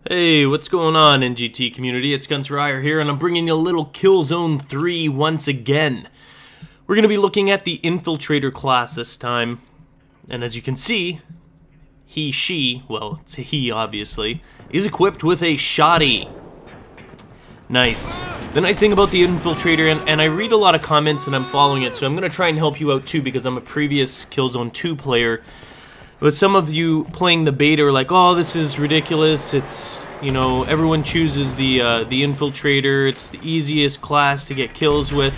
Hey, what's going on, NGT community? It's Gunsryer here, and I'm bringing you a little Killzone 3 once again. We're going to be looking at the Infiltrator class this time, and as you can see, well, it's a he, obviously, is equipped with a shotty. Nice. The nice thing about the Infiltrator, and I read a lot of comments and I'm following it, so I'm going to try and help you out too, because I'm a previous Killzone 2 player. But some of you playing the beta are like, oh, this is ridiculous, it's, you know, everyone chooses the Infiltrator, it's the easiest class to get kills with.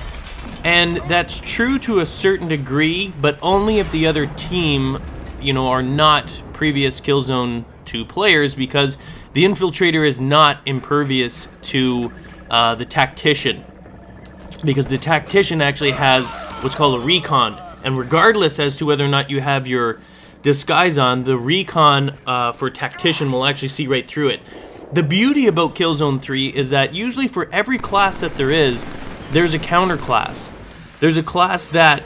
And that's true to a certain degree, but only if the other team, you know, are not previous Killzone 2 players, because the Infiltrator is not impervious to the Tactician. Because the Tactician actually has what's called a recon, and regardless as to whether or not you have your disguise on, the recon for Tactician will actually see right through it. The beauty about Killzone 3 is that usually for every class that there is, there's a counter class. There's a class that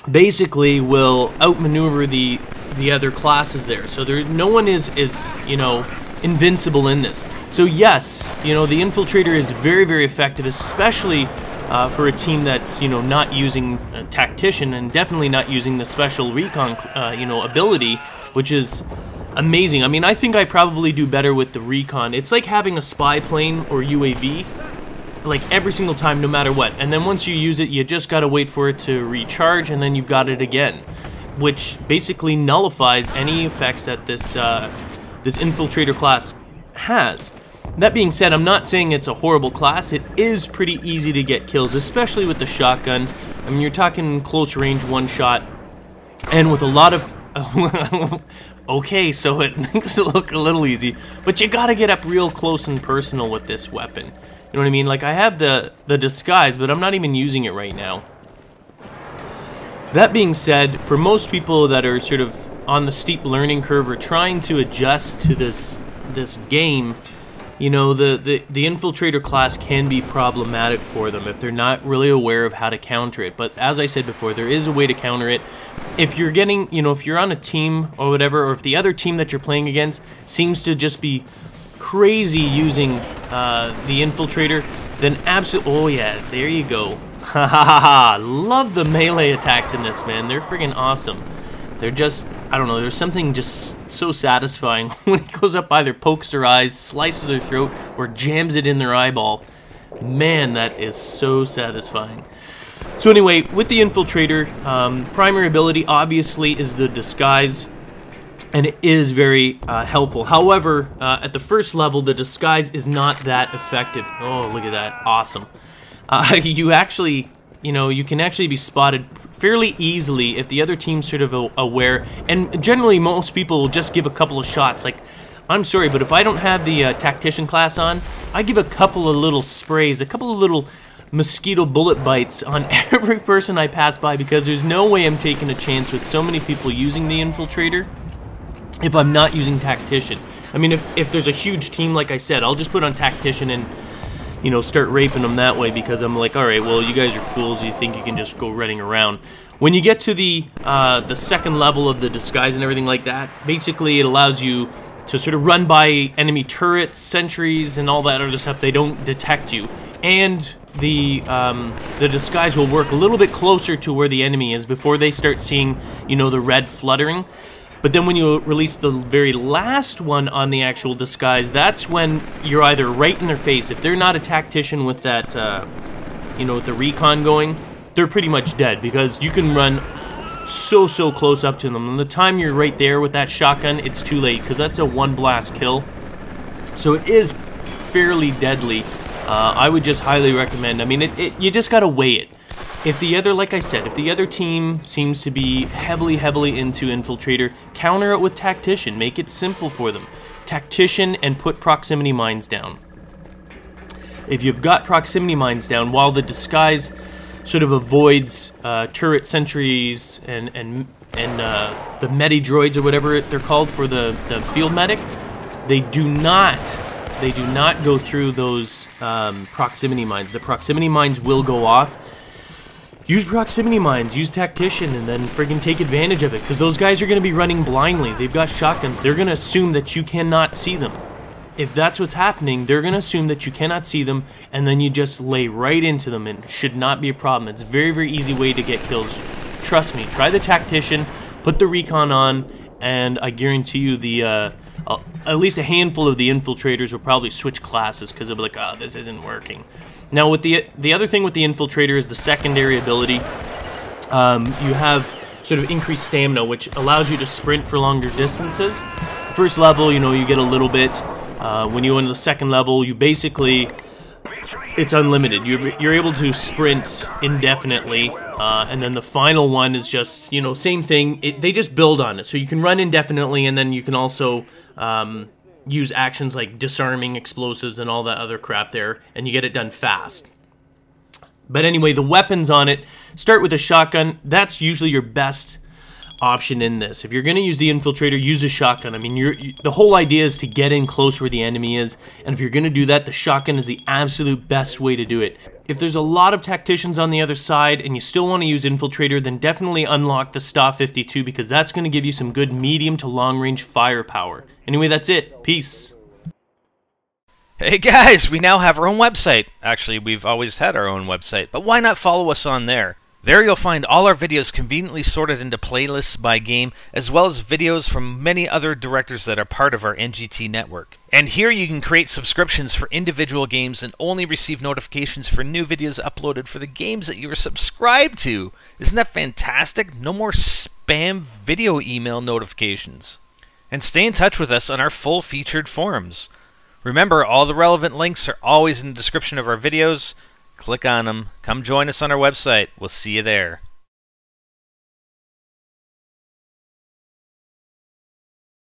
basically will outmaneuver the other classes there. So no one is you know, invincible in this. So yes, you know, the Infiltrator is very, very effective, especially for a team that's, you know, not using a Tactician and definitely not using the special recon, you know, ability, which is amazing. I mean, I think I probably do better with the recon. It's like having a spy plane or UAV, like every single time, no matter what. And then once you use it, you just gotta wait for it to recharge, and then you've got it again, which basically nullifies any effects that this this Infiltrator class has. That being said, I'm not saying it's a horrible class. It is pretty easy to get kills, especially with the shotgun. I mean, you're talking close range, one shot, and with a lot of... okay, so it makes it look a little easy, but you gotta get up real close and personal with this weapon. You know what I mean? Like, I have the disguise, but I'm not even using it right now. That being said, for most people that are sort of on the steep learning curve or trying to adjust to this game, you know, the Infiltrator class can be problematic for them if they're not really aware of how to counter it. But as I said before, there is a way to counter it. If you're getting, you know, if you're on a team or whatever, or if the other team that you're playing against seems to just be crazy using the Infiltrator, then absolutely, oh yeah, there you go. Ha ha ha ha! Love the melee attacks in this, man. They're friggin' awesome. They're just, I don't know, there's something just so satisfying when he goes up, either pokes their eyes, slices their throat, or jams it in their eyeball. Man, that is so satisfying. So anyway, with the Infiltrator, primary ability obviously is the disguise, and it is very helpful. However, at the first level, the disguise is not that effective. Oh, look at that. Awesome. You actually, you know, you can actually be spotted fairly easily if the other team's sort of aware, and generally most people will just give a couple of shots. Like, I'm sorry, but if I don't have the Tactician class on, I give a couple of little sprays, a couple of little mosquito bullet bites on every person I pass by, because there's no way I'm taking a chance with so many people using the Infiltrator if I'm not using Tactician. I mean, if there's a huge team, like I said, I'll just put on Tactician and, you know, start raping them that way, because I'm like, alright, well, you guys are fools, you think you can just go running around. When you get to the second level of the disguise and everything like that, basically it allows you to sort of run by enemy turrets, sentries, and all that other stuff. They don't detect you. And the disguise will work a little bit closer to where the enemy is before they start seeing, you know, the red fluttering. But then when you release the very last one on the actual disguise, that's when you're either right in their face. If they're not a Tactician with that, you know, with the recon going, they're pretty much dead, because you can run so close up to them. And the time you're right there with that shotgun, it's too late, because that's a one blast kill. So it is fairly deadly. I would just highly recommend. I mean, you just gotta weigh it. If the other, like I said, if the other team seems to be heavily into Infiltrator, counter it with Tactician. Make it simple for them. Tactician, and put proximity mines down. If you've got proximity mines down, while the disguise sort of avoids turret sentries and the medi droids or whatever they're called for the field medic, they do not go through those proximity mines. The proximity mines will go off. Use proximity mines, use Tactician, and then friggin' take advantage of it, because those guys are going to be running blindly. They've got shotguns. They're going to assume that you cannot see them. if that's what's happening, they're going to assume that you cannot see them, and then you just lay right into them, and it should not be a problem. It's a very, very easy way to get kills. Trust me, try the Tactician, put the Recon on, and I guarantee you the at least a handful of the Infiltrators will probably switch classes because they'll be like, oh, this isn't working. Now, with the other thing with the Infiltrator is the secondary ability. You have sort of increased stamina, which allows you to sprint for longer distances. First level, you know, you get a little bit. When you go into the second level, you basically, it's unlimited. You're able to sprint indefinitely, and then the final one is just, you know, same thing. They just build on it, so you can run indefinitely, and then you can also use actions like disarming explosives and all that other crap there, and you get it done fast. But anyway, the weapons on it, start with a shotgun. That's usually your best option in this. If you're going to use the Infiltrator, use a shotgun. I mean, the whole idea is to get in close where the enemy is, and if you're going to do that, the shotgun is the absolute best way to do it. If there's a lot of tacticians on the other side and you still want to use Infiltrator, then definitely unlock the Sta 52 because that's going to give you some good medium to long range firepower. Anyway, that's it. Peace. Hey guys, we now have our own website. Actually, we've always had our own website, but why not follow us on there? There you'll find all our videos conveniently sorted into playlists by game, as well as videos from many other directors that are part of our NGT network. And here you can create subscriptions for individual games and only receive notifications for new videos uploaded for the games that you are subscribed to. Isn't that fantastic? No more spam video email notifications. And stay in touch with us on our full featured forums. Remember, all the relevant links are always in the description of our videos. Click on them. Come join us on our website. We'll see you there.